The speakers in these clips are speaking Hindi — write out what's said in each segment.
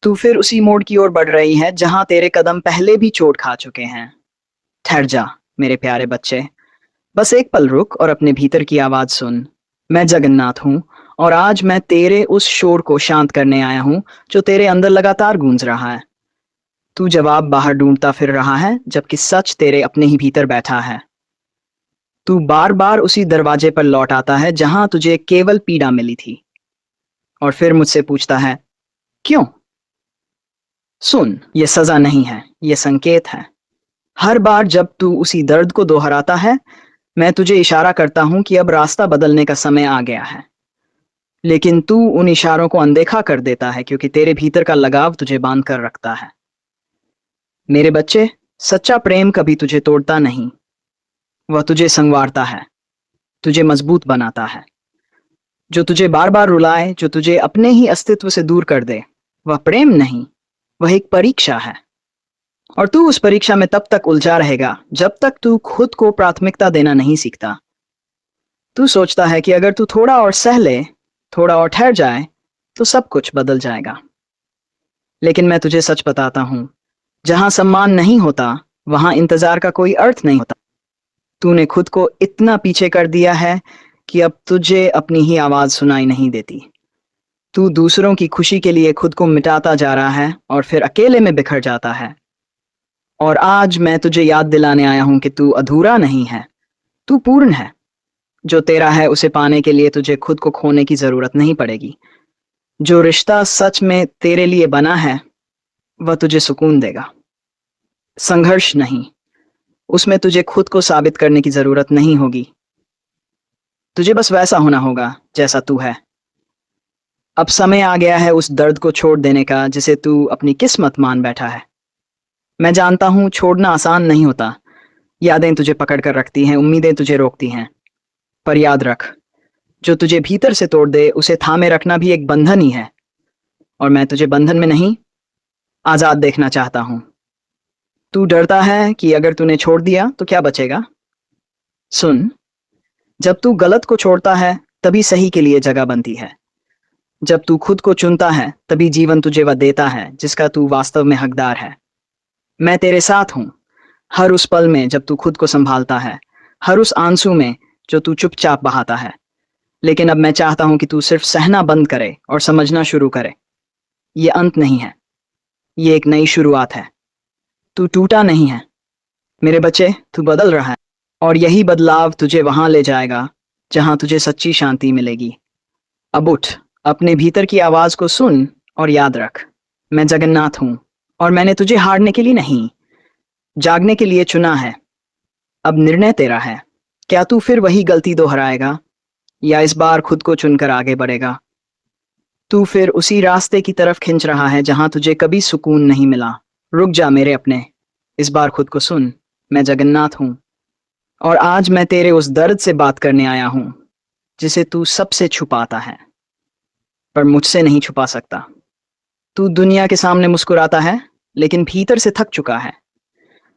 तू फिर उसी मोड़ की ओर बढ़ रही है जहां तेरे कदम पहले भी चोट खा चुके हैं। ठहर जा, मेरे प्यारे बच्चे। बस एक पल रुक और अपने भीतर की आवाज सुन। मैं जगन्नाथ हूँ और आज मैं तेरे उस शोर को शांत करने आया हूँ जो तेरे अंदर लगातार गूंज रहा है। तू जवाब बाहर ढूंढता फिर रहा है जबकि सच तेरे अपने ही भीतर बैठा है। तू बार बार उसी दरवाजे पर लौट आता है जहां तुझे केवल पीड़ा मिली थी और फिर मुझसे पूछता है क्यों। सुन, ये सजा नहीं है, ये संकेत है। हर बार जब तू उसी दर्द को दोहराता है, मैं तुझे इशारा करता हूं कि अब रास्ता बदलने का समय आ गया है। लेकिन तू उन इशारों को अनदेखा कर देता है क्योंकि तेरे भीतर का लगाव तुझे बांध कर रखता है। मेरे बच्चे, सच्चा प्रेम कभी तुझे तोड़ता नहीं, वह तुझे संवारता है, तुझे मजबूत बनाता है। जो तुझे बार बार रुलाए, जो तुझे अपने ही अस्तित्व से दूर कर दे, वह प्रेम नहीं, वह एक परीक्षा है। और तू उस परीक्षा में तब तक उलझा रहेगा जब तक तू खुद को प्राथमिकता देना नहीं सीखता। तू सोचता है कि अगर तू थोड़ा और सह ले, थोड़ा और ठहर जाए, तो सब कुछ बदल जाएगा। लेकिन मैं तुझे सच बताता हूं, जहां सम्मान नहीं होता, वहां इंतजार का कोई अर्थ नहीं होता। तूने खुद को इतना पीछे कर दिया है कि अब तुझे अपनी ही आवाज सुनाई नहीं देती। तू दूसरों की खुशी के लिए खुद को मिटाता जा रहा है और फिर अकेले में बिखर जाता है। और आज मैं तुझे याद दिलाने आया हूं कि तू अधूरा नहीं है, तू पूर्ण है। जो तेरा है उसे पाने के लिए तुझे खुद को खोने की जरूरत नहीं पड़ेगी। जो रिश्ता सच में तेरे लिए बना है, वह तुझे सुकून देगा, संघर्ष नहीं। उसमें तुझे खुद को साबित करने की जरूरत नहीं होगी। तुझे बस वैसा होना होगा जैसा तू है। अब समय आ गया है उस दर्द को छोड़ देने का जिसे तू अपनी किस्मत मान बैठा है। मैं जानता हूं छोड़ना आसान नहीं होता। यादें तुझे पकड़ कर रखती हैं, उम्मीदें तुझे रोकती हैं। पर याद रख, जो तुझे भीतर से तोड़ दे उसे थामे रखना भी एक बंधन ही है। और मैं तुझे बंधन में नहीं, आजाद देखना चाहता हूं। तू डरता है कि अगर तूने छोड़ दिया तो क्या बचेगा। सुन, जब तू गलत को छोड़ता है तभी सही के लिए जगह बनती है। जब तू खुद को चुनता है तभी जीवन तुझे वह देता है जिसका तू वास्तव में हकदार है। मैं तेरे साथ हूं, हर उस पल में जब तू खुद को संभालता है, हर उस आंसू में जो तू चुपचाप बहाता है। लेकिन अब मैं चाहता हूं कि तू सिर्फ सहना बंद करे और समझना शुरू करे। ये अंत नहीं है, ये एक नई शुरुआत है। तू टूटा नहीं है मेरे बच्चे, तू बदल रहा है। और यही बदलाव तुझे वहां ले जाएगा जहां तुझे सच्ची शांति मिलेगी। अब उठ, अपने भीतर की आवाज को सुन और याद रख, मैं जगन्नाथ हूं और मैंने तुझे हारने के लिए नहीं, जागने के लिए चुना है। अब निर्णय तेरा है, क्या तू फिर वही गलती दोहराएगा या इस बार खुद को चुनकर आगे बढ़ेगा। तू फिर उसी रास्ते की तरफ खिंच रहा है जहां तुझे कभी सुकून नहीं मिला। रुक जा मेरे अपने, इस बार खुद को सुन। मैं जगन्नाथ हूं और आज मैं तेरे उस दर्द से बात करने आया हूं जिसे तू सबसे छुपाता है, पर मुझसे नहीं छुपा सकता। तू दुनिया के सामने मुस्कुराता है लेकिन भीतर से थक चुका है।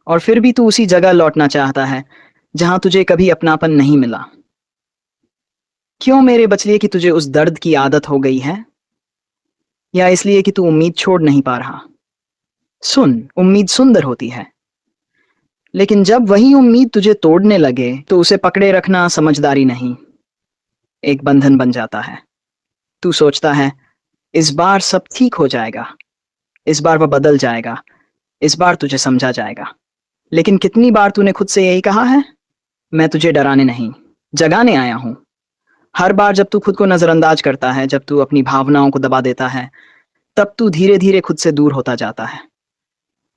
और फिर भी तू उसी जगह लौटना चाहता है जहां तुझे कभी अपनापन नहीं मिला। क्यों मेरे बचलिए कि तुझे उस दर्द की आदत हो गई है, या इसलिए कि तू उम्मीद छोड़ नहीं पा रहा। सुन, उम्मीद सुंदर होती है, लेकिन जब वही उम्मीद तुझे तोड़ने लगे तो उसे पकड़े रखना समझदारी नहीं, एक बंधन बन जाता है। तू सोचता है इस बार सब ठीक हो जाएगा, इस बार वह बदल जाएगा, इस बार तुझे समझा जाएगा। लेकिन कितनी बार तूने खुद से यही कहा है। मैं तुझे डराने नहीं, जगाने आया हूं। हर बार जब तू खुद को नजरअंदाज करता है, जब तू अपनी भावनाओं को दबा देता है, तब तू धीरे धीरे खुद से दूर होता जाता है।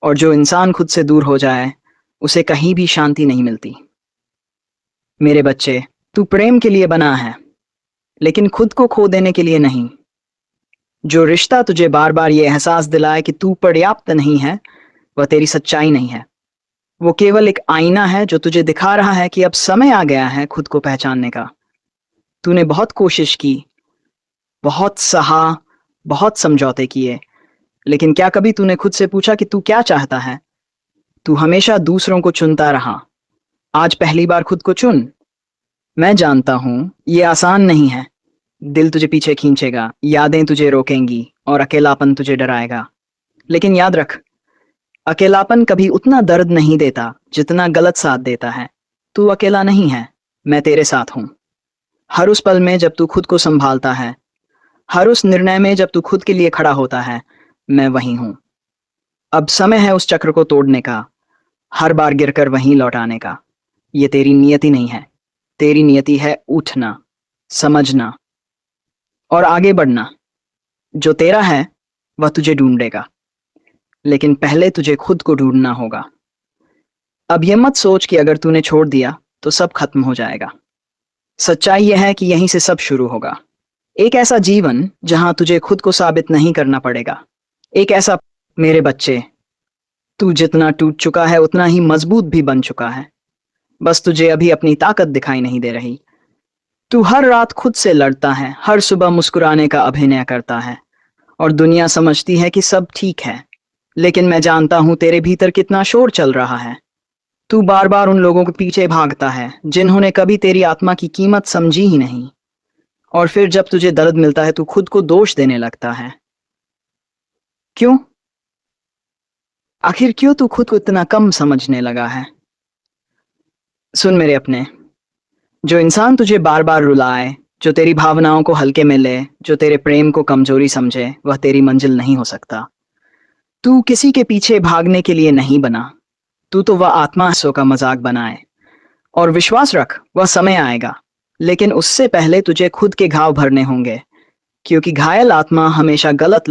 और जो इंसान खुद से दूर हो जाए उसे कहीं भी शांति नहीं मिलती। मेरे बच्चे, तू प्रेम के लिए बना है लेकिन खुद को खो देने के लिए नहीं। जो रिश्ता तुझे बार बार ये एहसास दिलाए कि तू पर्याप्त नहीं है, वह तेरी सच्चाई नहीं है। वो केवल एक आईना है जो तुझे दिखा रहा है कि अब समय आ गया है खुद को पहचानने का। तूने बहुत कोशिश की, बहुत सहा, बहुत समझौते किए, लेकिन क्या कभी तूने खुद से पूछा कि तू क्या चाहता है। तू हमेशा दूसरों को चुनता रहा, आज पहली बार खुद को चुन। मैं जानता हूं ये आसान नहीं है। दिल तुझे पीछे खींचेगा, यादें तुझे रोकेंगी और अकेलापन तुझे डराएगा। लेकिन याद रख, अकेलापन कभी उतना दर्द नहीं देता जितना गलत साथ देता है। तू अकेला नहीं है, मैं तेरे साथ हूं। हर उस पल में जब तू खुद को संभालता है, हर उस निर्णय में जब तू खुद के लिए खड़ा होता है, मैं वहीं हूं। अब समय है उस चक्र को तोड़ने का, हर बार गिरकर वहीं लौटाने का। ये तेरी नियति नहीं है, तेरी नियति है उठना, समझना और आगे बढ़ना। जो तेरा है वह तुझे ढूंढेगा, लेकिन पहले तुझे खुद को ढूंढना होगा। अब ये मत सोच कि अगर तूने छोड़ दिया तो सब खत्म हो जाएगा। सच्चाई यह है कि यहीं से सब शुरू होगा। एक ऐसा जीवन जहां तुझे खुद को साबित नहीं करना पड़ेगा। एक ऐसा, मेरे बच्चे, तू जितना टूट चुका है उतना ही मजबूत भी बन चुका है। बस तुझे अभी अपनी ताकत दिखाई नहीं दे रही। तू हर रात खुद से लड़ता है, हर सुबह मुस्कुराने का अभिनय करता है और दुनिया समझती है कि सब ठीक है। लेकिन मैं जानता हूं तेरे भीतर कितना शोर चल रहा है। तू बार बार उन लोगों के पीछे भागता है जिन्होंने कभी तेरी आत्मा की कीमत समझी ही नहीं। और फिर जब तुझे दर्द मिलता है तू खुद को दोष देने लगता है। क्यों? आखिर क्यों तू खुद को इतना कम समझने लगा है? सुन मेरे अपने, जो इंसान तुझे बार बार रुलाए, जो तेरी भावनाओं को हल्के में ले, जो तेरे प्रेम को कमजोरी समझे, वह तेरी मंजिल नहीं हो सकता। तू किसी के पीछे भागने के लिए नहीं बना। तू तो वह आत्मा सो का मजाक बनाए। और विश्वास रख, वह समय आएगा, लेकिन उससे पहले तुझे खुद के घाव भरने होंगे, क्योंकि घायल आत्मा हमेशा गलत